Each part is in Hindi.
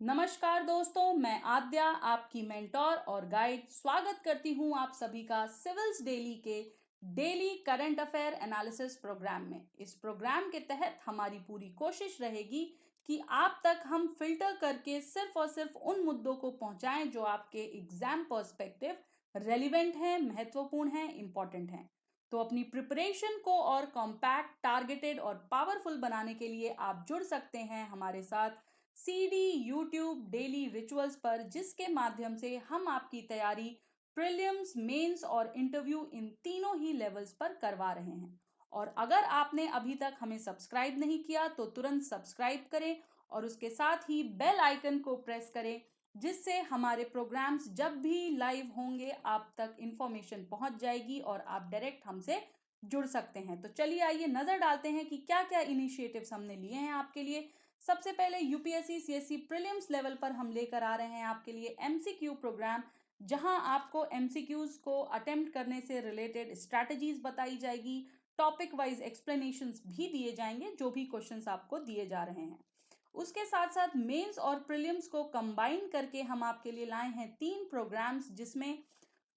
नमस्कार दोस्तों, मैं आद्या आपकी मेंटोर और गाइड स्वागत करती हूं आप सभी का सिविल्स डेली के daily current affair analysis programme में। इस प्रोग्राम के तहत हमारी पूरी कोशिश रहेगी कि आप तक हम फिल्टर करके सिर्फ और सिर्फ उन मुद्दों को पहुंचाएं जो आपके एग्जाम पर्सपेक्टिव रेलिवेंट हैं, महत्वपूर्ण हैं, इंपॉर्टेंट हैं। तो अपनी प्रिपरेशन को और कॉम्पैक्ट, टारगेटेड और पावरफुल बनाने के लिए आप जुड़ सकते हैं हमारे साथ सीडी यूट्यूब डेली रिचुअल्स पर, जिसके माध्यम से हम आपकी तैयारी प्रीलिम्स, मेंस और इंटरव्यू इन तीनों ही लेवल्स पर करवा रहे हैं। और अगर आपने अभी तक हमें सब्सक्राइब नहीं किया तो तुरंत सब्सक्राइब करें और उसके साथ ही बेल आइकन को प्रेस करें, जिससे हमारे प्रोग्राम्स जब भी लाइव होंगे आप तक इंफॉर्मेशन पहुंच जाएगी और आप डायरेक्ट हमसे जुड़ सकते हैं। तो चलिए आइए नजर डालते हैं कि क्या क्या इनिशिएटिव्स हमने लिए हैं आपके लिए। सबसे पहले यूपीएससी सीएससी प्रीलिम्स लेवल पर हम लेकर आ रहे हैं आपके लिए एमसीक्यू प्रोग्राम, जहां आपको एमसीक्यूज को अटेम्प्ट करने से रिलेटेड स्ट्रैटेजीज बताई जाएगी, टॉपिक वाइज एक्सप्लेनेशंस भी दिए जाएंगे जो भी क्वेश्चंस आपको दिए जा रहे हैं। उसके साथ साथ मेंस और प्रीलिम्स को कंबाइन करके हम आपके लिए लाए हैं 3 प्रोग्राम्स, जिसमें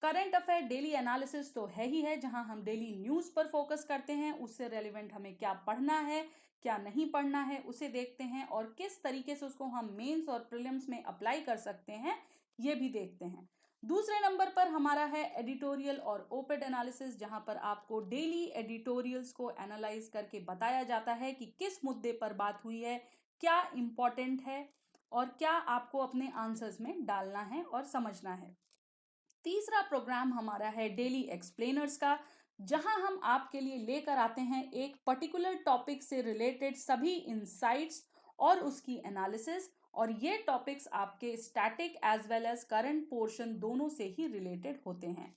करंट अफेयर डेली एनालिसिस तो है ही है, जहां हम डेली न्यूज पर फोकस करते हैं, उससे रेलिवेंट हमें क्या पढ़ना है, क्या नहीं पढ़ना है उसे देखते हैं और किस तरीके से उसको हम मेंस और प्रीलिम्स में अप्लाई कर सकते हैं ये भी देखते हैं। दूसरे नंबर पर हमारा है एडिटोरियल और ओपेड एनालिसिस, जहां पर आपको डेली एडिटोरियल्स को एनालाइज करके बताया जाता है कि किस मुद्दे पर बात हुई है, क्या इंपॉर्टेंट है और क्या आपको अपने आंसर्स में डालना है और समझना है। तीसरा प्रोग्राम हमारा है डेली एक्सप्लेनर्स का, जहां हम आपके लिए लेकर आते हैं एक पर्टिकुलर टॉपिक से रिलेटेड सभी इंसाइट्स और उसकी एनालिसिस, और ये टॉपिक्स आपके static as well as current portion दोनों से ही रिलेटेड होते हैं।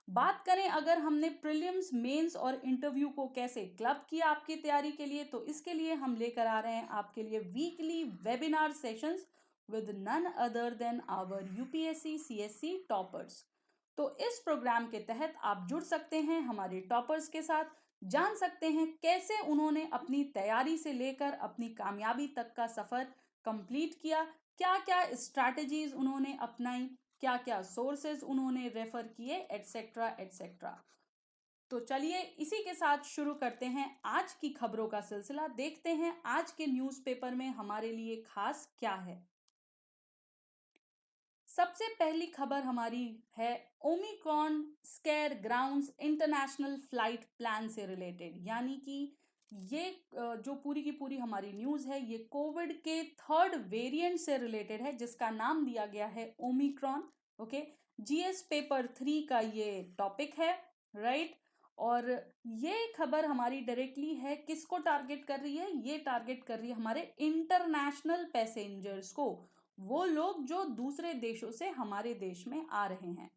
बात करें अगर हमने प्रीलिम्स, मेंस और इंटरव्यू को कैसे क्लब किया आपकी तैयारी के लिए, तो इसके लिए हम लेकर आ रहे हैं आपके लिए weekly webinar sessions with none other than our UPSC CSC toppers. तो इस प्रोग्राम के तहत आप जुड़ सकते हैं हमारे टॉपर्स के साथ, जान सकते हैं कैसे उन्होंने अपनी तैयारी से लेकर अपनी कामयाबी तक का सफर कंप्लीट किया, क्या क्या स्ट्रैटेजीज उन्होंने अपनाई, क्या क्या सोर्सेज उन्होंने रेफर किए, एटसेट्रा एटसेट्रा। तो चलिए इसी के साथ शुरू करते हैं आज की खबरों का सिलसिला। देखते हैं आज के न्यूज़पेपर में हमारे लिए खास क्या है। सबसे पहली खबर हमारी है Omicron square grounds international flight plan से रिलेटेड, यानी कि ये जो पूरी की पूरी हमारी न्यूज़ है ये कोविड के 3rd वेरिएंट से रिलेटेड है, जिसका नाम दिया गया है ओमिक्रॉन। ओके, जीएस पेपर 3 का ये टॉपिक है, राइट। और ये खबर हमारी डायरेक्टली है किसको टारगेट कर रही है, ये टारगेट कर रही है हमारे इंटरनेशनल पैसेंजर्स को, वो लोग जो दूसरे देशों से हमारे देश में आ रहे हैं।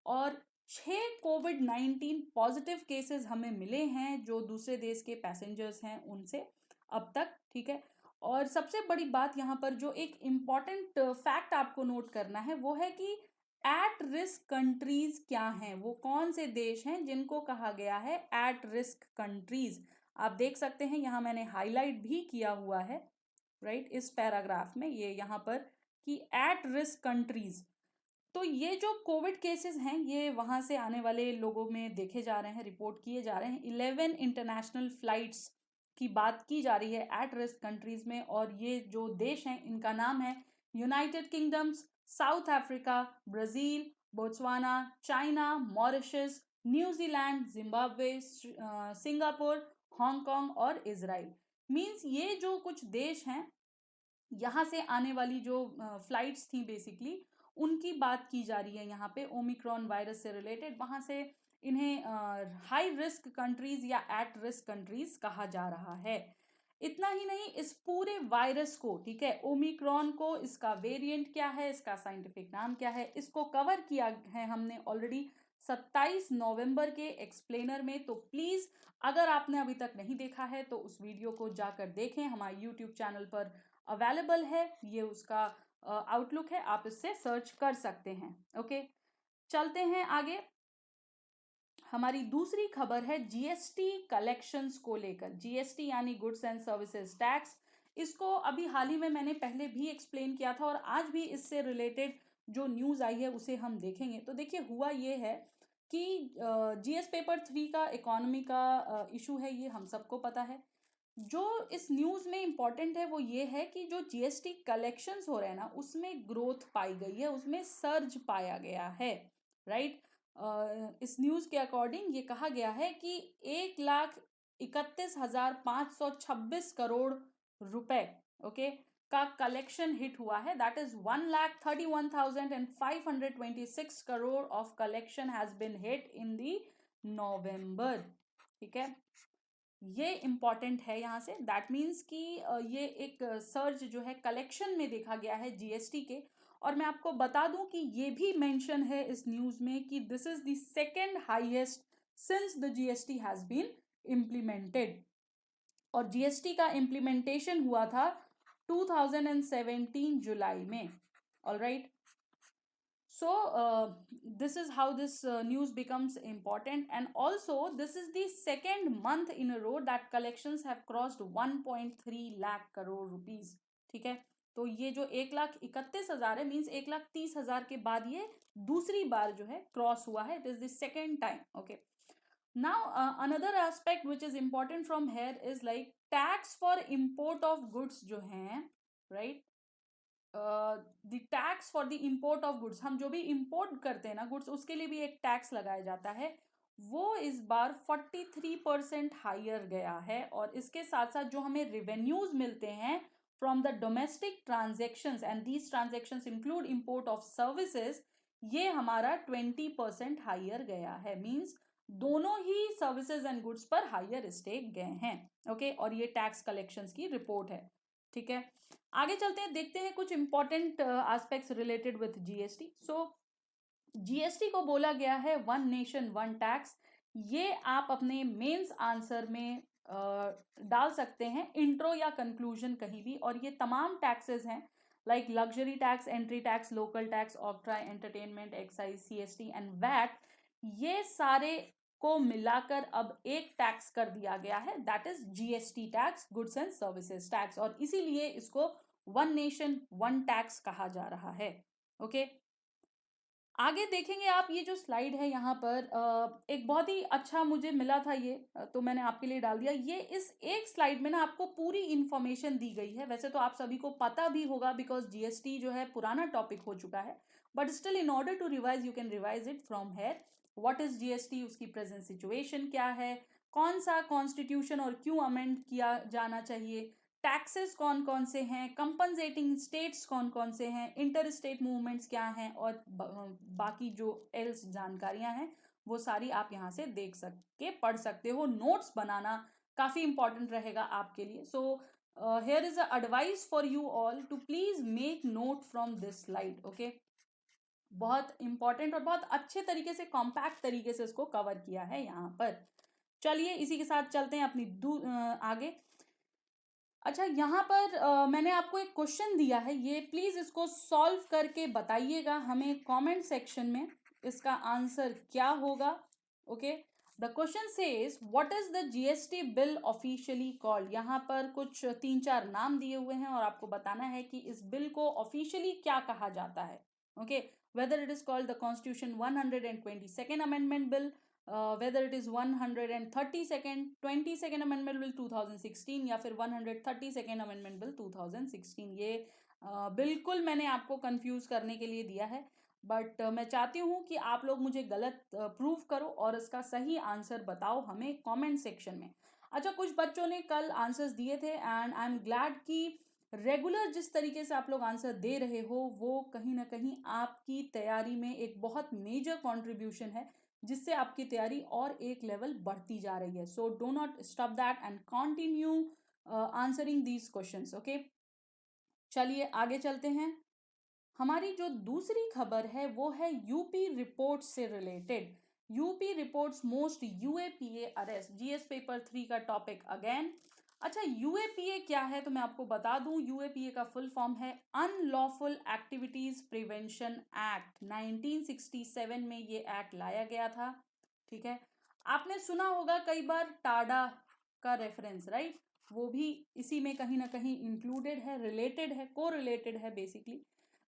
और 6 कोविड-19 पॉजिटिव केसेस हमें मिले हैं जो दूसरे देश के पैसेंजर्स हैं उनसे अब तक, ठीक है। और सबसे बड़ी बात यहाँ पर जो एक इम्पॉर्टेंट फैक्ट आपको नोट करना है वो है कि एट रिस्क कंट्रीज क्या हैं, वो कौन से देश हैं जिनको कहा गया है एट रिस्क कंट्रीज। आप देख सकते हैं यहाँ मैंने हाईलाइट भी किया हुआ है, राइट, इस पैराग्राफ में ये यहाँ पर कि एट रिस्क कंट्रीज। तो ये जो कोविड केसेस हैं ये वहां से आने वाले लोगों में देखे जा रहे हैं, रिपोर्ट किए जा रहे हैं। 11 इंटरनेशनल फ्लाइट्स की बात की जा रही है एट रिस्क कंट्रीज में, और ये जो देश हैं इनका नाम है United kingdoms, south Africa, Brazil, Botswana, China, Mauritius, New Zealand, Zimbabwe, Singapore, Hong Kong और इजराइल। मीन्स ये जो कुछ देश हैं यहाँ से आने वाली जो फ्लाइट्स थी बेसिकली उनकी बात की जा रही है यहाँ पे ओमिक्रॉन वायरस से रिलेटेड, वहां से इन्हें हाई रिस्क कंट्रीज या एट रिस्क कंट्रीज कहा जा रहा है। इतना ही नहीं, इस पूरे वायरस को, ठीक है, ओमिक्रॉन को, इसका वेरिएंट क्या है, इसका साइंटिफिक नाम क्या है, इसको कवर किया है हमने ऑलरेडी 27 नवंबर के एक्सप्लेनर में। तो प्लीज अगर आपने अभी तक नहीं देखा है तो उस वीडियो को जाकर देखें, हमारे यूट्यूब चैनल पर अवेलेबल है, ये उसका आउटलुक है, आप इससे सर्च कर सकते हैं। ओके, चलते हैं आगे। हमारी दूसरी खबर है जीएसटी कलेक्शंस को लेकर। जीएसटी यानी गुड्स एंड सर्विसेज टैक्स, इसको अभी हाल ही में मैंने पहले भी एक्सप्लेन किया था और आज भी इससे रिलेटेड जो न्यूज़ आई है उसे हम देखेंगे। तो देखिए हुआ ये है कि जीएस पेपर 3 का इकोनॉमी का इशू है, ये हम सबको पता है। जो इस न्यूज़ में इम्पोर्टेंट है वो ये है कि जो जीएसटी कलेक्शंस हो रहे हैं ना उसमें ग्रोथ पाई गई है, उसमें सर्ज पाया गया है, राइट। इस न्यूज़ के अकॉर्डिंग ये कहा गया है कि 1,31,526 करोड़ रुपए, ओके, का कलेक्शन हिट हुआ है। That is 1,31,526 crore of collection has been hit in the November, ठीक है। ये इंपॉर्टेंट है यहाँ से। दैट मीन्स कि ये एक सर्ज जो है कलेक्शन में देखा गया है जीएसटी के। और मैं आपको बता दूं कि ये भी मेंशन है इस न्यूज़ में कि this is the second highest since the GST has been implemented. और जीएसटी का इम्प्लीमेंटेशन हुआ था 2017 जुलाई में, alright. So this is how this news becomes important, and also this is the second month in a row that collections have crossed 1.3 lakh crore rupees, ठीक है। तो ये जो 1,31,000 है मीन्स 1,30,000 के बाद ये दूसरी बार जो है क्रॉस हुआ है। It is the second time, okay. Now another aspect which is important from here is like tax for import of goods जो हैं, right. The tax for the import of goods, हम जो भी इम्पोर्ट करते हैं ना गुड्स उसके लिए भी एक टैक्स लगाया जाता है, वो इस बार 43% हायर गया है। और इसके साथ साथ जो हमें रिवेन्यूज मिलते हैं from the domestic transactions, and these transactions include import of services, ये हमारा 20% हायर गया है। मीन्स दोनों ही सर्विसेज एंड गुड्स पर हायर स्टेक गए हैं, ओके। और ये टैक्स कलेक्शंस की रिपोर्ट है, ठीक है। आगे चलते हैं, देखते हैं कुछ important aspects related with GST. So GST को बोला गया है वन नेशन वन टैक्स। ये आप अपने मेंस आंसर में डाल सकते हैं, इंट्रो या कंक्लूजन कहीं भी। और ये तमाम टैक्सेस हैं like luxury tax, entry tax, local tax, octroi, entertainment, excise, CST and VAT, ये सारे को मिलाकर अब एक टैक्स कर दिया गया है, that is GST tax, goods and services tax. और इसीलिए इसको वन नेशन वन टैक्स कहा जा रहा है, ओके। आगे देखेंगे आप, ये जो स्लाइड है यहाँ पर एक बहुत ही अच्छा मुझे मिला था ये, तो मैंने आपके लिए डाल दिया। ये इस एक स्लाइड में ना आपको पूरी इंफॉर्मेशन दी गई है। वैसे तो आप सभी को पता भी होगा बिकॉज जीएसटी जो है पुराना टॉपिक हो चुका है, but still in order to revise you can revise it from here. What is GST, उसकी प्रेजेंट सिचुएशन क्या है, कौन सा कॉन्स्टिट्यूशन और क्यों अमेंड किया जाना चाहिए, टैक्सेस कौन कौन से हैं, कंपनसेटिंग स्टेट्स कौन कौन से हैं, इंटर स्टेट मूवमेंट्स क्या हैं, और बाकी जो एल्स जानकारियां हैं वो सारी आप यहाँ से देख सकते, पढ़ सकते हो। नोट्स बनाना काफ़ी इंपॉर्टेंट रहेगा आपके लिए। So here is a advice for you all to please make note from this slide, okay. बहुत इंपॉर्टेंट और बहुत अच्छे तरीके से कॉम्पैक्ट तरीके से इसको कवर किया है यहाँ पर। चलिए इसी के साथ चलते हैं अपनी आगे। अच्छा, यहाँ पर मैंने आपको एक क्वेश्चन दिया है, ये प्लीज इसको सॉल्व करके बताइएगा हमें कमेंट सेक्शन में इसका आंसर क्या होगा, okay. The question says what is the GST bill officially called. यहाँ पर कुछ 3-4 नाम दिए हुए हैं और आपको बताना है कि इस बिल को ऑफिशियली क्या कहा जाता है, okay. Whether it is called the constitution 122nd amendment bill, whether it is 132nd amendment bill 2016 या फिर 132nd amendment bill 2016। ये बिल्कुल मैंने आपको कंफ्यूज करने के लिए दिया है, बट मैं चाहती हूँ कि आप लोग मुझे गलत प्रूव करो और इसका सही आंसर बताओ हमें कमेंट सेक्शन में। अच्छा, कुछ बच्चों ने कल आंसर्स दिए थे एंड आई एम ग्लैड कि रेगुलर जिस तरीके से आप लोग आंसर दे रहे हो वो कहीं ना कहीं आपकी तैयारी में एक बहुत मेजर कंट्रीब्यूशन है, जिससे आपकी तैयारी और एक लेवल बढ़ती जा रही है। So do not stop that and continue answering these questions, okay. चलिए आगे चलते हैं। हमारी जो दूसरी खबर है वो है यूपी रिपोर्ट से related. UP reports most UAPA arrest, GS paper 3 का टॉपिक अगेन। अच्छा, यूएपीए क्या है तो मैं आपको बता दूं, यूएपीए का फुल फॉर्म है अनलॉफुल एक्टिविटीज प्रिवेंशन एक्ट। 1967 में ये एक्ट लाया गया था, ठीक है। आपने सुना होगा कई बार टाडा का रेफरेंस, राइट। वो भी इसी में कहीं ना कहीं इंक्लूडेड है, रिलेटेड है, को रिलेटेड है बेसिकली।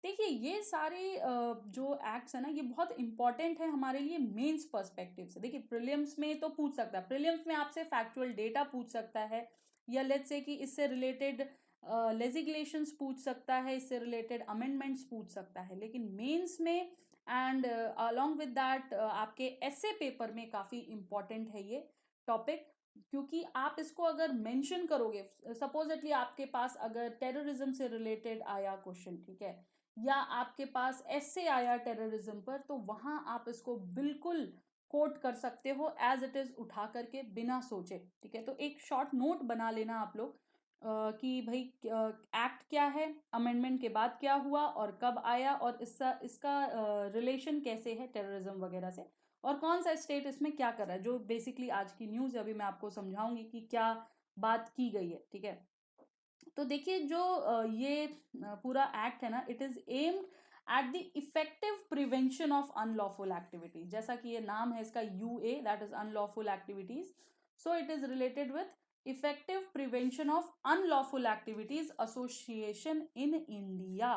देखिए ये सारे जो एक्ट्स है ना, ये बहुत इंपॉर्टेंट है हमारे लिए मेंस पर्सपेक्टिव से। देखिए प्रीलिम्स में तो पूछ सकता है, प्रीलिम्स में आपसे फैक्चुअल डेटा पूछ सकता है, या लेट्स से कि इससे रिलेटेड लेजिस्लेशंस पूछ सकता है, इससे रिलेटेड अमेंडमेंट्स पूछ सकता है। लेकिन मेंस में एंड अलोंग विद दैट आपके ऐसे पेपर में काफ़ी इंपॉर्टेंट है ये टॉपिक, क्योंकि आप इसको अगर मेंशन करोगे, सपोजिटली आपके पास अगर टेररिज्म से रिलेटेड आया क्वेश्चन, ठीक है, या आपके पास ऐसे आया टेररिज्म पर, तो वहां आप इसको बिल्कुल कोट कर सकते हो एज इट इज, उठा करके बिना सोचे, ठीक है। तो एक शॉर्ट नोट बना लेना आप लोग कि भाई एक्ट क्या है, अमेंडमेंट के बाद क्या हुआ और कब आया, और इसका रिलेशन कैसे है टेररिज्म वगैरह से, और कौन सा स्टेट इसमें क्या कर रहा है, जो बेसिकली आज की न्यूज़ अभी मैं आपको समझाऊंगी कि क्या बात की गई है, ठीक है। तो देखिए जो ये पूरा एक्ट है ना, it is aimed at the effective prevention of unlawful activities, जैसा कि ये नाम है इसका, UA, that is unlawful activities. So it is related with effective prevention of unlawful activities association in India.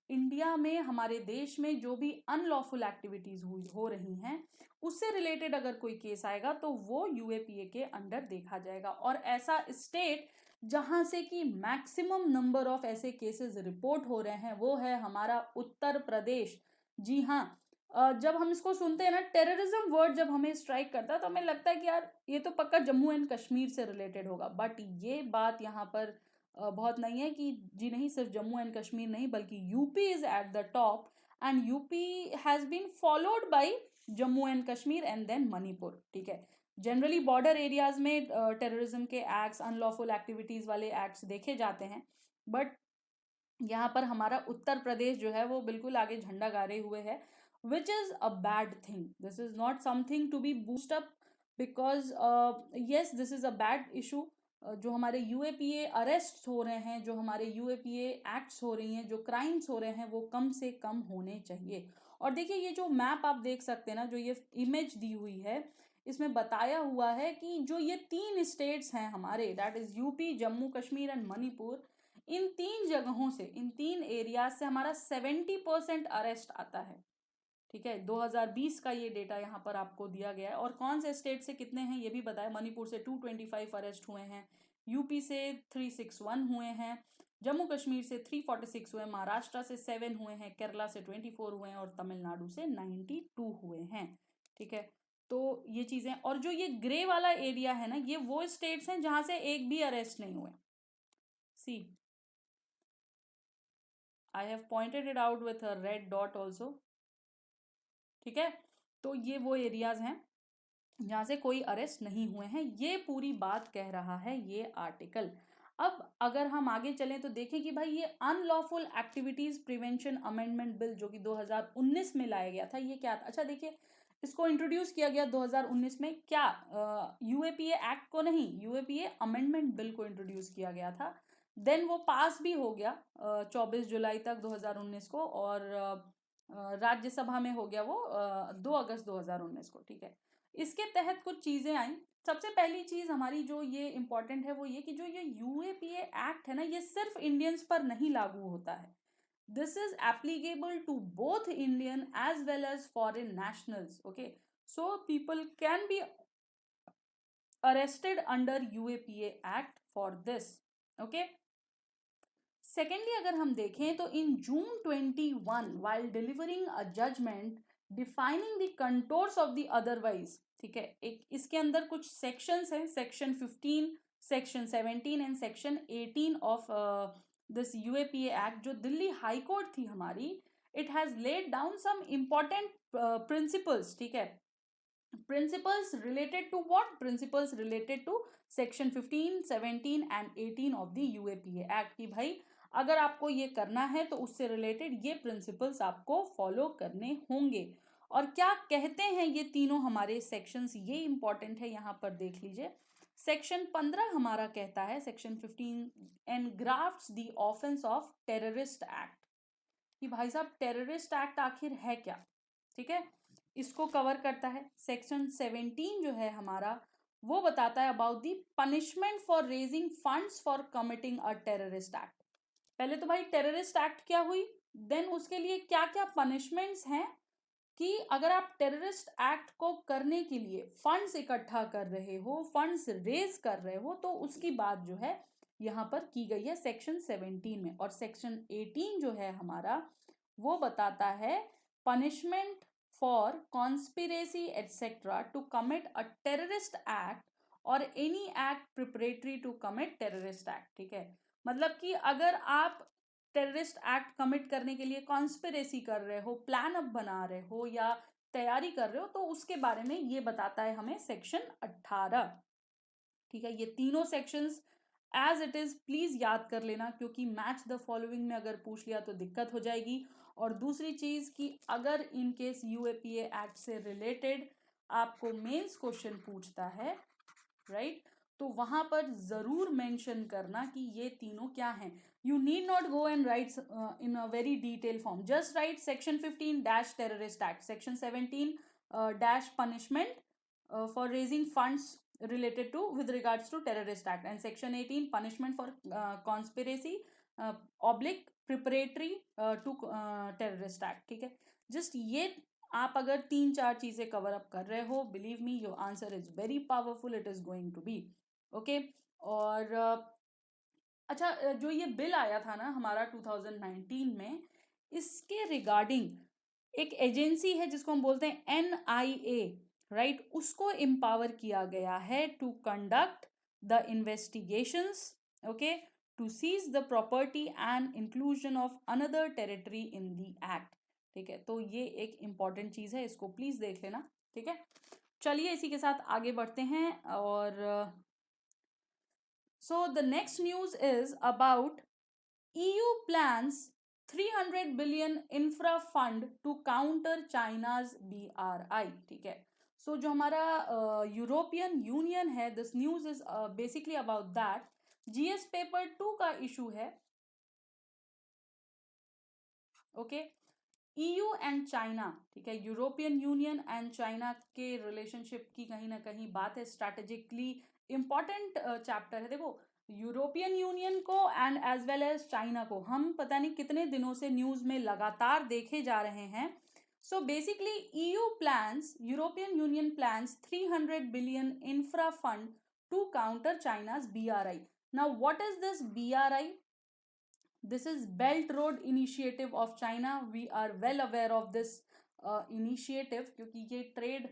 India में, हमारे देश में जो भी अनलॉफुल एक्टिविटीज हो रही हैं, उससे रिलेटेड अगर कोई केस आएगा तो वो यूएपीए के अंडर देखा जाएगा। और ऐसा स्टेट जहां से कि मैक्सिमम नंबर ऑफ ऐसे केसेस रिपोर्ट हो रहे हैं, वो है हमारा उत्तर प्रदेश। जी हाँ, जब हम इसको सुनते हैं ना, टेररिज्म वर्ड जब हमें स्ट्राइक करता है, तो हमें लगता है कि यार ये तो पक्का जम्मू एंड कश्मीर से रिलेटेड होगा। बट ये बात यहाँ पर बहुत नहीं है कि जी नहीं, सिर्फ जम्मू एंड कश्मीर नहीं, बल्कि UP is at the top, and UP has been followed by Jammu and Kashmir and then Manipur, ठीक है। जनरली बॉर्डर एरियाज में टेररिज्म के एक्ट्स, अनलॉफुल एक्टिविटीज वाले एक्ट्स देखे जाते हैं, बट यहाँ पर हमारा उत्तर प्रदेश जो है वो बिल्कुल आगे झंडा गाड़े हुए है, which is a bad thing. This is not something to be boost up, because yes, this is a bad issue. जो हमारे यूएपीए अरेस्ट हो रहे हैं, जो हमारे यूएपीए एक्ट्स हो रही हैं, जो क्राइम्स हो रहे हैं, वो कम से कम होने चाहिए। और देखिए ये जो मैप आप देख सकते हैं ना, जो ये इमेज दी हुई है, इसमें बताया हुआ है कि जो ये 3 स्टेट्स हैं हमारे, that is UP, Jammu Kashmir and Manipur, इन 3 जगहों से, इन 3 एरियाज से हमारा 70% अरेस्ट आता है, ठीक है। 2020 का ये डेटा यहाँ पर आपको दिया गया है। और कौन से स्टेट से कितने हैं ये भी बताया। मणिपुर से 225 अरेस्ट हुए हैं, यूपी से 361 हुए हैं, जम्मू कश्मीर से 346 हुए, महाराष्ट्र से 7 हुए हैं, केरला से 24 हुए हैं, और तमिलनाडु से 92 हुए हैं, ठीक है। तो ये चीजें, और जो ये ग्रे वाला एरिया है ना, ये वो स्टेट्स हैं जहां से एक भी अरेस्ट नहीं हुए। See, I have pointed it out with a red dot also, ठीक है। तो ये वो एरियाज हैं जहां से कोई अरेस्ट नहीं हुए हैं, ये पूरी बात कह रहा है ये आर्टिकल। अब अगर हम आगे चलें तो देखें कि भाई ये unlawful activities prevention amendment bill जो कि 2019 में लाया गया था, ये क्या था। अच्छा देखिए, इसको इंट्रोड्यूस किया गया 2019 में, क्या यूएपीए एक्ट को नहीं, यूएपीए अमेंडमेंट बिल को इंट्रोड्यूस किया गया था। देन वो पास भी हो गया 24 जुलाई तक 2019 को, और राज्यसभा में हो गया वो 2 अगस्त 2019 को, ठीक है। इसके तहत कुछ चीजें आई। सबसे पहली चीज हमारी जो ये इंपॉर्टेंट है वो ये कि जो ये यूएपीए एक्ट है ना, ये सिर्फ इंडियंस पर नहीं लागू होता है। This is applicable to both Indian as well as foreign nationals, okay. So people can be arrested under UAPA act for this, okay. Secondly अगर हम देखें तो in June 21, while delivering a judgement defining the contours of the otherwise, ठीक है, एक इसके अंदर कुछ सेक्शंस हैं, section 15, section 17 and section 18 of this UAPA act, जो दिल्ली हाई कोर्ट थी हमारी, it has laid down some important principles, ठीक है। Principles related to what, principles related to section 15, 17 and 18 of the UAPA act, की भाई अगर आपको ये करना है तो उससे रिलेटेड ये प्रिंसिपल्स आपको फॉलो करने होंगे। और क्या कहते हैं ये तीनों हमारे सेक्शंस, ये इंपॉर्टेंट है, यहाँ पर देख लीजिए। सेक्शन 15 हमारा कहता है, section 15 engrafts the offence of terrorist act, कि भाई साहब टेररिस्ट एक्ट आखिर है क्या, ठीक है, इसको कवर करता है। सेक्शन 17 जो है हमारा, वो बताता है about the punishment for raising funds for committing a terrorist act. पहले तो भाई टेररिस्ट एक्ट क्या हुई, देन उसके लिए क्या क्या पनिशमेंट्स हैं कि अगर आप टेररिस्ट एक्ट को करने के लिए फंड्स इकट्ठा कर रहे हो, फंड्स रेज कर रहे हो, तो उसकी बात जो है यहाँ पर की गई है सेक्शन 17 में। और सेक्शन 18 जो है हमारा, वो बताता है punishment for conspiracy etcetera to commit a terrorist act और any act preparatory to commit terrorist act. ठीक है, मतलब कि अगर आप टेररिस्ट एक्ट कमिट करने के लिए कॉन्स्पिरेसी कर रहे हो, प्लान अप बना रहे हो या तैयारी कर रहे हो, तो उसके बारे में ये बताता है हमें सेक्शन 18। ठीक है, ये तीनों sections as it is please याद कर लेना, क्योंकि मैच द फॉलोइंग में अगर पूछ लिया तो दिक्कत हो जाएगी। और दूसरी चीज कि अगर इन केस यूएपीए एक्ट से रिलेटेड आपको मेंस क्वेश्चन पूछता है, राइट, तो वहां पर जरूर मेंशन करना कि ये तीनों क्या हैं। You need not go and right in a very detail form, just right section 15 dash terrorist act, section 17 dash punishment for raising funds related to with regards to terrorist act, and section 18 punishment for conspiracy oblique preparatory to terrorist act। ठीक है, जस्ट ये आप अगर 3-4 चीजें कवर अप कर रहे हो, believe me your answer is very powerful, it is going to be okay. और अच्छा, जो ये बिल आया था ना हमारा 2019 में, इसके रिगार्डिंग एक एजेंसी है जिसको हम बोलते हैं एनआईए, राइट, उसको एम्पावर किया गया है to conduct the investigations, okay, to seize the property and inclusion of another territory in the act. ठीक है, तो ये एक इंपॉर्टेंट चीज है, इसको प्लीज देख लेना। ठीक है, चलिए इसी के साथ आगे बढ़ते हैं। और सो the next news is about EU plans 300 billion infra fund to counter China's BRI। ठीक है, सो जो हमारा यूरोपियन यूनियन है, this news is basically about that. GS paper 2 का इशू है, ओके, EU एंड चाइना। ठीक है, यूरोपियन यूनियन एंड चाइना के रिलेशनशिप की कहीं ना कहीं बात है, स्ट्रैटेजिकली इंपॉर्टेंट चैप्टर है। देखो, यूरोपियन यूनियन को and as well as China को हम पता नहीं कितने दिनों से न्यूज में लगातार देखे जा रहे हैं। So basically European Union plans 300 billion infra fund to counter China's BRI। Now what is this BRI? This is Belt Road Initiative of China. We are well aware of this initiative, क्योंकि ये ट्रेड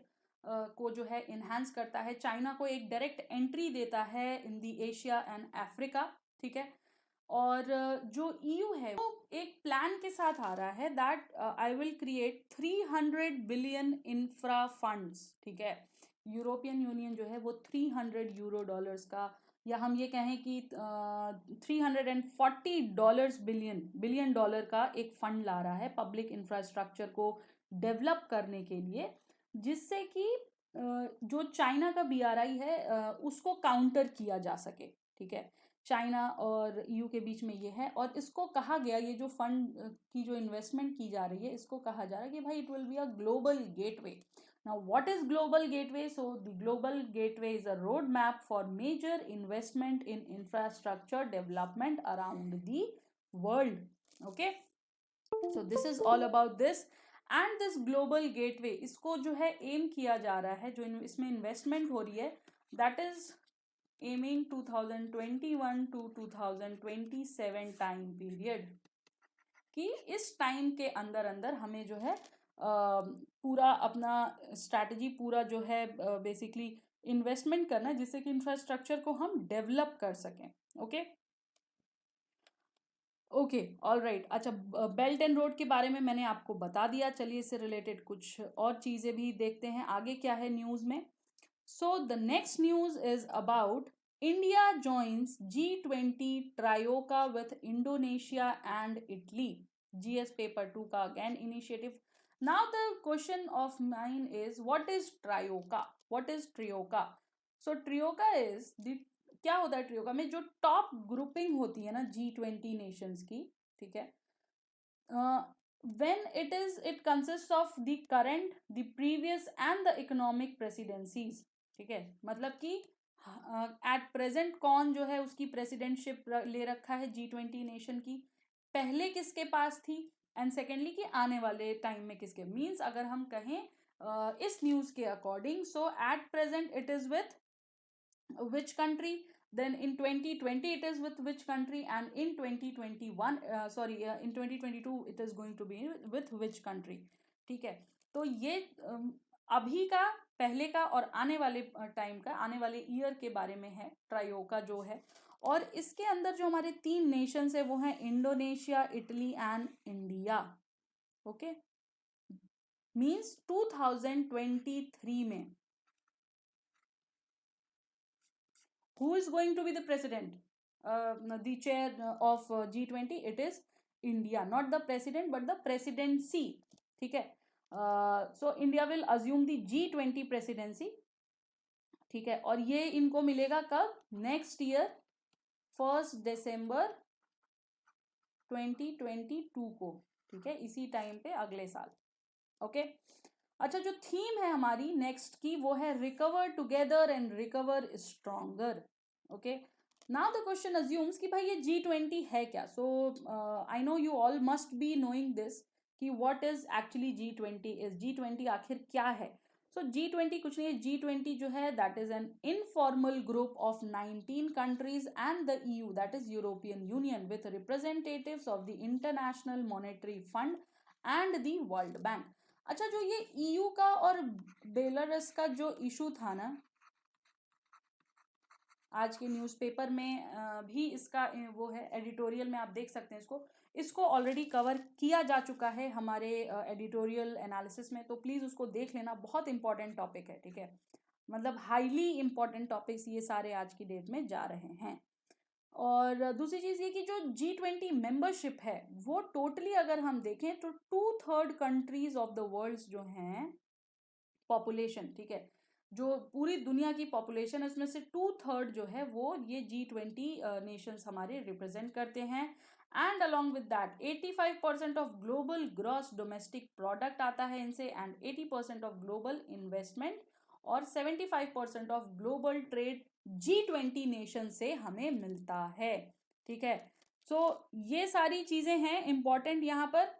को जो है इन्हांस करता है, चाइना को एक डायरेक्ट एंट्री देता है इन दी एशिया एंड अफ्रीका। ठीक है, और जो EU है वो एक प्लान के साथ आ रहा है that I will create 300 billion infra funds. ठीक है, यूरोपियन यूनियन जो है वो 300 यूरो डॉलर्स का, या हम ये कहें कि $340 बिलियन डॉलर का एक फंड ला रहा है पब्लिक इंफ्रास्ट्रक्चर को डेवलप करने के लिए, जिससे कि जो चाइना का BRI है उसको काउंटर किया जा सके। ठीक है, चाइना और EU के बीच में ये है, और इसको कहा गया, ये जो फंड की जो इन्वेस्टमेंट की जा रही है, इसको कहा जा रहा है कि भाई it will be a global gateway. Now, what is Global Gateway? So, the Global Gateway is a roadmap for major investment in infrastructure development around the world. Okay, so this is all about this, and this Global Gateway इसको जो है एम किया जा रहा है, जो इसमें इन्वेस्टमेंट हो रही है, that is aiming 2021 to 2027 time period, कि इस टाइम के अंदर अंदर हमें जो है पूरा अपना स्ट्रैटेजी पूरा जो है बेसिकली इन्वेस्टमेंट करना है, जिससे कि इंफ्रास्ट्रक्चर को हम डेवलप कर सकें। Okay okay, all right. अच्छा, बेल्ट एंड रोड के बारे में मैंने आपको बता दिया, चलिए इससे रिलेटेड कुछ और चीज़ें भी देखते हैं आगे क्या है न्यूज़ में। So the next news is about India joins G20 troika with Indonesia and Italy. GS paper 2 का again initiative. Now the question of mine is what is troika, what is troika? So troika is the, क्या होता है ट्रियोका में, जो टॉप ग्रुपिंग होती है ना G20 नेशंस की। ठीक है, when it consists of the current, the previous and the economic presidencies। ठीक है, मतलब कि एट प्रेजेंट कौन जो है उसकी प्रेसिडेंटशिप ले रखा है G20 नेशन की, पहले किसके पास थी, एंड सेकेंडली कि आने वाले टाइम में किसके, मीन्स अगर हम कहें इस न्यूज के according, so at present it is with which country, then in 2020 it is with which country, and in 2021 in 2022 it is going to be with which country. ठीक है, तो ये अभी का, पहले का और आने वाले टाइम का, आने वाले ईयर के बारे में है ट्रायोका जो है। और इसके अंदर जो हमारे 3 नेशंस है वो हैं Indonesia, Italy and India. Okay, means 2023 में who is going to be the president, the chair of G20? It is India, not the president but the presidency. ठीक है, so India will assume the G20 presidency. ठीक है, और ये इनको मिलेगा कब, नेक्स्ट ईयर 1 दिसंबर 2022 को। ठीक है, इसी टाइम पे अगले साल। ओके, अच्छा, जो थीम है हमारी नेक्स्ट की वो है recover together and recover stronger. Okay, now the question assumes कि भाई ये G20 है क्या। So I know you all must be knowing this कि what is actually G20 is, G20 आखिर क्या है। सो G20 कुछ नहीं है, G20 जो है that is an informal group of 19 countries and the EU, that is European union, with representatives of the international monetary fund and the world bank. अच्छा, जो ये EU का और बेलारस का जो इशू था ना, आज के न्यूज़पेपर में भी इसका वो है, एडिटोरियल में आप देख सकते हैं इसको ऑलरेडी कवर किया जा चुका है हमारे एडिटोरियल एनालिसिस में, तो प्लीज़ उसको देख लेना, बहुत इंपॉर्टेंट टॉपिक है। ठीक है, मतलब हाईली इंपॉर्टेंट टॉपिक्स ये सारे आज की डेट में जा रहे हैं। और दूसरी चीज़ ये कि जो G20 मेंबरशिप है वो टोटली अगर हम देखें तो 2/3 कंट्रीज ऑफ द वर्ल्ड जो हैं पॉपुलेशन, ठीक है, जो पूरी दुनिया की पॉपुलेशन है उसमें से 2/3 जो है वो ये G20 नेशंस हमारे रिप्रेजेंट करते हैं। And along with that 85% of global gross domestic product आता है इनसे, एंड 80% ऑफ ग्लोबल इन्वेस्टमेंट और 75% of global trade G20 nation से हमें मिलता है। ठीक है, सो ये सारी चीजें हैं इंपॉर्टेंट यहाँ पर।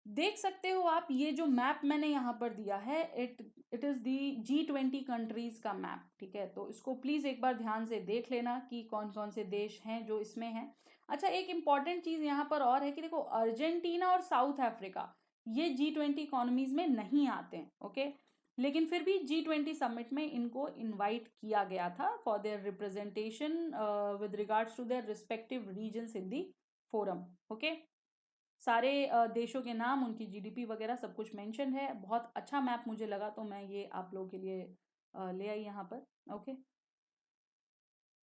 देख सकते हो आप, ये जो मैप मैंने यहाँ पर दिया है it is the G20 countries का मैप। ठीक है, तो इसको प्लीज एक बार ध्यान से देख लेना कि कौन कौन से देश हैं जो इसमें हैं। अच्छा, एक इम्पॉर्टेंट चीज यहाँ पर और है कि देखो, अर्जेंटीना और साउथ अफ्रीका ये G20 इकोनॉमीज में नहीं आते हैं। ओके, लेकिन फिर भी G20 समिट में इनको इनवाइट किया गया था for their representation with regards to their respective regions in the forum. Okay, सारे देशों के नाम, उनकी GDP वगैरह सब कुछ मेंशन है। बहुत अच्छा मैप मुझे लगा तो मैं ये आप लोगों के लिए ले आई यहाँ पर। ओके,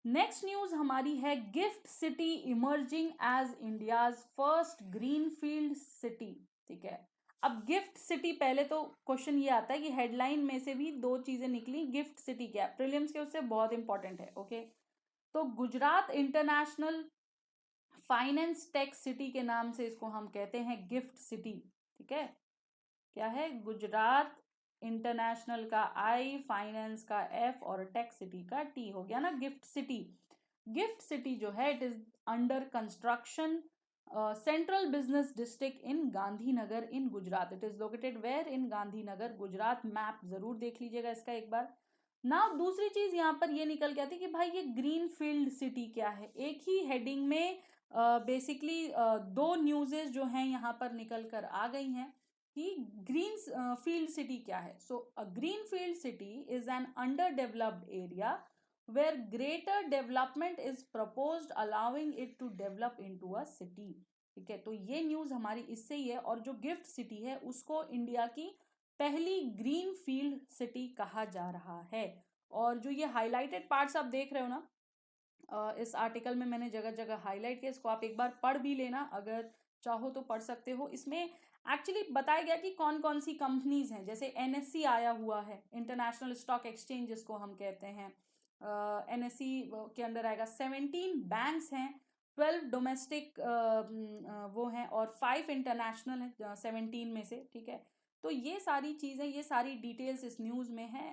नेक्स्ट न्यूज हमारी है GIFT City emerging as India's first greenfield city. ठीक है, अब गिफ्ट सिटी, पहले तो क्वेश्चन ये आता है कि हेडलाइन में से भी 2 चीजें निकली, गिफ्ट सिटी क्या है, प्रीलिम्स के उससे बहुत इंपॉर्टेंट है। ओके, तो Gujarat international finance tech city के नाम से इसको हम कहते हैं गिफ्ट सिटी। ठीक है, क्या है, गुजरात इंटरनेशनल का I, फाइनेंस का F और टेक सिटी का T हो गया ना गिफ्ट सिटी। गिफ्ट सिटी जो है it is under construction central business district in Gandhinagar in Gujarat. It is located where, in Gandhinagar Gujarat. Map जरूर देख लीजिएगा इसका एक बार ना। दूसरी चीज यहाँ पर ये निकल के आती है कि भाई ये ग्रीन फील्ड सिटी क्या है। एक ही हेडिंग में बेसिकली 2 न्यूज़ेस जो हैं यहाँ पर निकल कर आ गई हैं कि ग्रीन फील्ड सिटी क्या है। So a green field city is an under developed area where greater development is proposed allowing it to develop into a city. ठीक है, तो ये न्यूज़ हमारी इससे ही है। और जो गिफ्ट सिटी है उसको इंडिया की पहली ग्रीन फील्ड सिटी कहा जा रहा है। और जो ये हाईलाइटेड पार्ट्स आप देख रहे हो ना, इस आर्टिकल में मैंने जगह जगह हाईलाइट किया, इसको आप एक बार पढ़ भी लेना, अगर चाहो तो पढ़ सकते हो। इसमें एक्चुअली बताया गया कि कौन कौन सी कंपनीज हैं, जैसे NSE आया हुआ है, इंटरनेशनल स्टॉक एक्सचेंज जिसको हम कहते हैं। NSE के अंदर आएगा। 17 बैंक्स हैं, 12 डोमेस्टिक वो हैं और 5 इंटरनेशनल हैं 17 में से। ठीक है, तो ये सारी चीज़ें, ये सारी डिटेल्स इस न्यूज़ में हैं।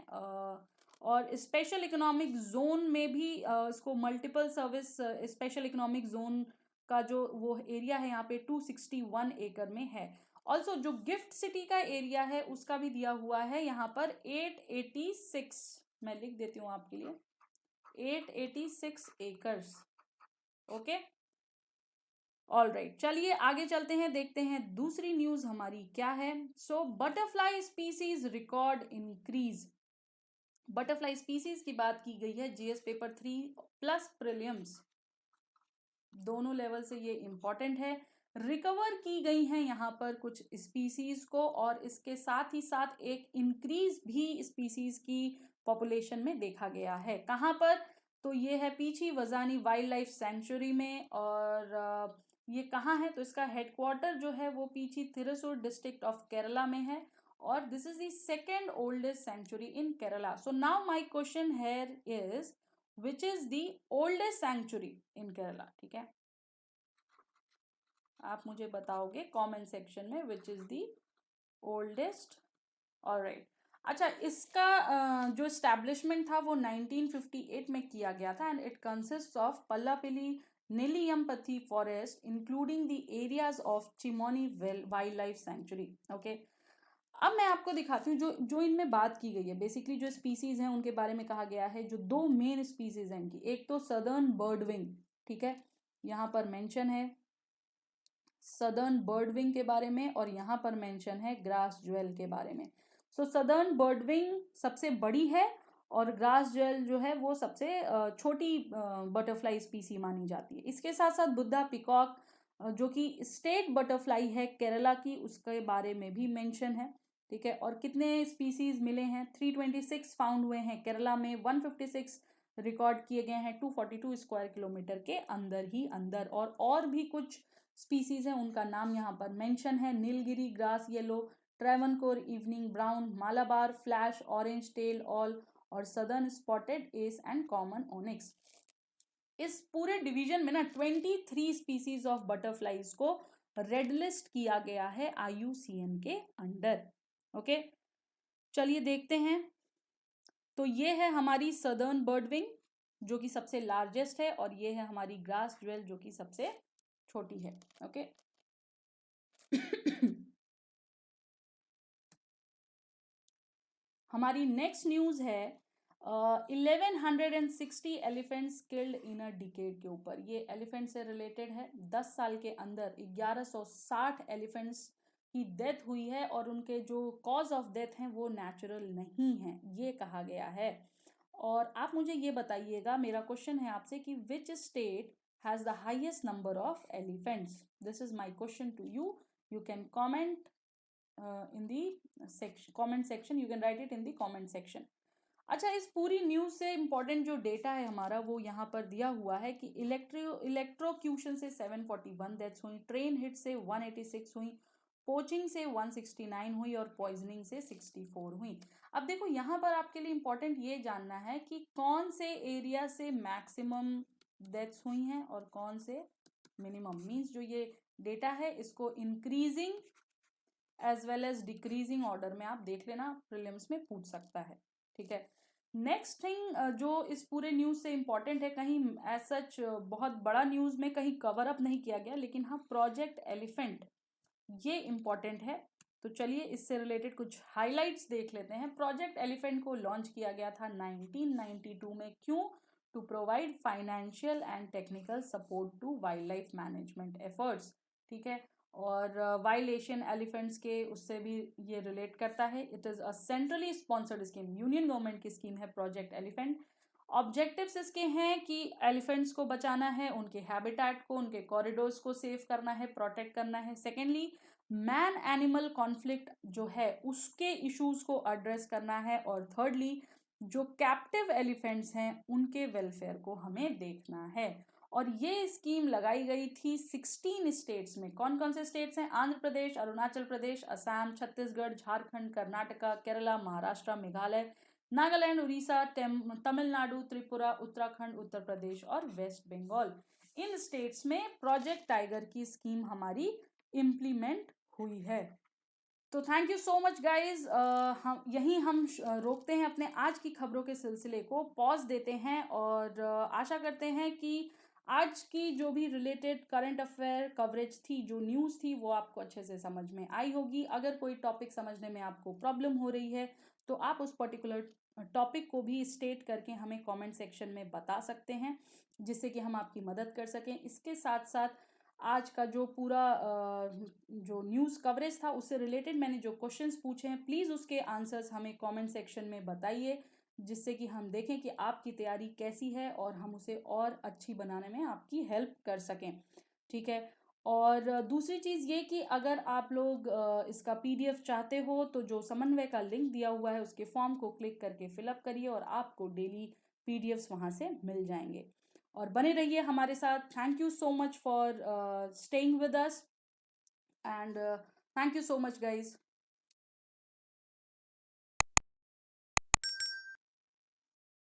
और स्पेशल इकोनॉमिक जोन में भी इसको multiple service special economic zone का जो वो एरिया है यहाँ पे 261 एकड़ में है। ऑल्सो जो गिफ्ट सिटी का एरिया है उसका भी दिया हुआ है यहाँ पर 886, मैं लिख देती हूँ आपके लिए, 886 एकर्स। ओके, ऑल राइट, चलिए आगे चलते हैं, देखते हैं दूसरी न्यूज हमारी क्या है। So butterfly species record increase. Butterfly species की बात की गई है जीएस पेपर 3 प्लस प्रीलिम्स दोनों लेवल से, ये इंपॉर्टेंट है। रिकवर की गई हैं यहाँ पर कुछ स्पीसीज को, और इसके साथ ही साथ एक इंक्रीज भी स्पीसीज की पॉपुलेशन में देखा गया है। कहाँ पर? तो ये है पीछी वजानी वाइल्ड लाइफ सेंचुरी में। और ये कहाँ है? तो इसका हेडक्वार्टर जो है वो पीछी थिरुसूर डिस्ट्रिक्ट ऑफ केरला में है, और this is the second oldest sanctuary in Kerala. So now my question here is which is the oldest sanctuary in Kerala? ठीक है, आप मुझे बताओगे कमेंट सेक्शन में which is the oldest. Alright, अच्छा, इसका जो एस्टैब्लिशमेंट था वो 1958 में किया गया था, and it consist of Palappilly Nelliampathy forest including the areas of Chimmony wild life sanctuary. Okay, अब मैं आपको दिखाती हूँ जो जो इनमें बात की गई है। बेसिकली जो स्पीसीज हैं उनके बारे में कहा गया है। जो दो मेन स्पीसीज हैं इनकी, एक तो सदर्न बर्डविंग, ठीक है, यहाँ पर मेंशन है सदर्न बर्डविंग के बारे में, और यहाँ पर मेंशन है ग्रास ज्वेल के बारे में। सो सदर्न बर्डविंग सबसे बड़ी है, और ग्रास ज्वेल जो है वो सबसे छोटी बटरफ्लाई स्पीसी मानी जाती है। इसके साथ साथ बुद्धा पिकॉक जो कि स्टेट बटरफ्लाई है केरला की, उसके बारे में भी मेंशन है। ठीक है, और कितने स्पीसीज मिले हैं? 326 फाउंड हुए हैं केरला में, 156 रिकॉर्ड किए गए हैं 242 स्क्वायर किलोमीटर के अंदर ही अंदर। और भी कुछ स्पीसीज हैं, उनका नाम यहाँ पर मेंशन है। Nilgiri grass yellow, Travancore evening brown, Malabar flash orange tail awl, और southern spotted ace and common onyx. इस पूरे डिवीजन में ना 23 स्पीसीज ऑफ बटरफ्लाईज को रेड लिस्ट किया गया है IUCN के अंडर। ओके, चलिए देखते हैं। तो ये है हमारी सदर्न बर्डविंग जो कि सबसे लार्जेस्ट है, और ये है हमारी ग्रास ज्वेल जो कि सबसे छोटी है। ओके हमारी नेक्स्ट न्यूज है 1160 elephants killed in a decade के ऊपर। ये एलिफेंट से रिलेटेड है। 10 साल के अंदर 1160 एलिफेंट्स की डेथ हुई है, और उनके जो कॉज ऑफ डेथ हैं वो नेचुरल नहीं है, ये कहा गया है। और आप मुझे ये बताइएगा, मेरा क्वेश्चन है आपसे कि which state has the highest number of elephants? This is my question to you. You can comment in the comment section. You can write it in the comment section. अच्छा, इस पूरी न्यूज से इम्पोर्टेंट जो डेटा है हमारा वो यहाँ पर दिया हुआ है कि इलेक्ट्रोक्यूशन से 741 डेथ्स हुई, ट्रेन हिट से 186 हुई, पोचिंग से 169 हुई, और पॉइजनिंग से 64 हुई। अब देखो यहाँ पर आपके लिए इम्पोर्टेंट ये जानना है कि कौन से एरिया से मैक्सिमम डेथ्स हुई हैं और कौन से मिनिमम। मीन्स जो ये डेटा है इसको increasing as well as decreasing order में आप देख लेना, प्रीलिम्स में पूछ सकता है। ठीक है, नेक्स्ट थिंग जो इस पूरे न्यूज से इंपॉर्टेंट है, कहीं एज सच बहुत बड़ा न्यूज में कहीं कवर अप नहीं किया गया, लेकिन हाँ प्रोजेक्ट एलिफेंट ये इंपॉर्टेंट है। तो चलिए इससे रिलेटेड कुछ हाइलाइट्स देख लेते हैं। प्रोजेक्ट एलिफेंट को लॉन्च किया गया था 1992 में। क्यों? To provide financial and technical support to wildlife management efforts. ठीक है, और वाइल्ड एशियन एलिफेंट्स के उससे भी ये रिलेट करता है। It is a centrally sponsored scheme, union government की स्कीम है प्रोजेक्ट एलिफेंट। ऑब्जेक्टिव्स इसके हैं कि एलिफेंट्स को बचाना है, उनके हैबिटेट को, उनके कॉरिडोर्स को सेव करना है, प्रोटेक्ट करना है। सेकेंडली, मैन एनिमल कॉन्फ्लिक्ट जो है उसके इश्यूज को एड्रेस करना है, और थर्डली जो कैप्टिव एलिफेंट्स हैं उनके वेलफेयर को हमें देखना है। और ये स्कीम लगाई गई थी 16 स्टेट्स में। कौन कौन से स्टेट्स हैं? आंध्र प्रदेश, अरुणाचल प्रदेश, असम, छत्तीसगढ़, झारखंड, कर्नाटका, केरला, महाराष्ट्र, मेघालय, नागालैंड, उड़ीसा, तमिलनाडु, त्रिपुरा, उत्तराखंड, उत्तर प्रदेश और वेस्ट बंगाल। इन स्टेट्स में प्रोजेक्ट टाइगर की स्कीम हमारी इम्प्लीमेंट हुई है। तो thank you so much guys. हम यहीं रोकते हैं अपने आज की खबरों के सिलसिले को, पॉज देते हैं और आशा करते हैं कि आज की जो भी रिलेटेड करंट अफेयर कवरेज थी, जो न्यूज़ थी, वो आपको अच्छे से समझ में आई होगी। अगर कोई टॉपिक समझने में आपको प्रॉब्लम हो रही है तो आप उस पर्टिकुलर टॉपिक को भी स्टेट करके हमें कमेंट सेक्शन में बता सकते हैं, जिससे कि हम आपकी मदद कर सकें। इसके साथ साथ आज का जो पूरा जो न्यूज़ कवरेज था उससे रिलेटेड मैंने जो क्वेश्चंस पूछे हैं, प्लीज़ उसके आंसर्स हमें कमेंट सेक्शन में बताइए, जिससे कि हम देखें कि आपकी तैयारी कैसी है और हम उसे और अच्छी बनाने में आपकी हेल्प कर सकें। ठीक है। और दूसरी चीज़ ये कि अगर आप लोग इसका पीडीएफ चाहते हो तो जो समन्वय का लिंक दिया हुआ है उसके फॉर्म को क्लिक करके फिलअप करिए और आपको डेली पीडीएफ्स वहाँ से मिल जाएंगे। और बने रहिए हमारे साथ। Thank you so much for staying with us and thank you so much guys.